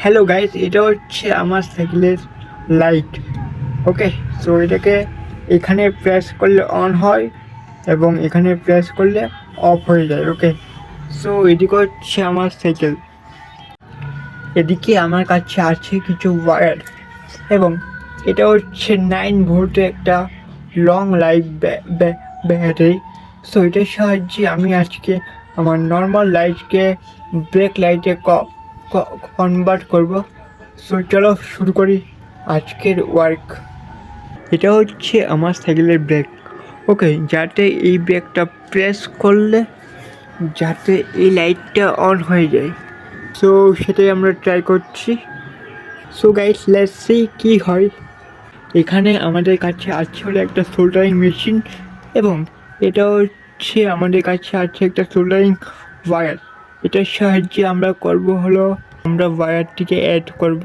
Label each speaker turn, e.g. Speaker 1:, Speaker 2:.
Speaker 1: Hello guys, এটা হচ্ছে আমার সাইকেলের লাইট। ওকে, সো এটাকে এখানে প্রেস করলে অন হয় এবং এখানে প্রেস করলে অফ হয়ে যায়। ওকে, সো এদিকে হচ্ছে আমার সাইকেল, এদিকে আমার কাছে আছে কিছু ওয়্যার এবং এটা হচ্ছে 9 ভোল্টের একটা লং লাইফ ব্যাটারি। সো এটার সাহায্যে আমি আজকে আমার নর্মাল লাইটকে ব্রেক লাইটে কনভার্ট করব। সো চলো শুরু করি আজকের ওয়ার্ক। এটা হচ্ছে আমার সাইকেলের ব্রেক। ওকে, যাতে এই ব্রেকটা প্রেস করলে যাতে এই লাইটটা অন হয়ে যায়, সো সেটাই আমরা ট্রাই করছি। সো গাইস, লেটস সি কী হয়। এখানে আমাদের কাছে আছে হলো একটা সোল্ডারিং মেশিন এবং এটা হচ্ছে আমাদের কাছে আছে একটা সোল্ডারিং ওয়্যার। এটার সাহায্যে আমরা করব হলো আমরা ওয়্যারটিকে অ্যাড করব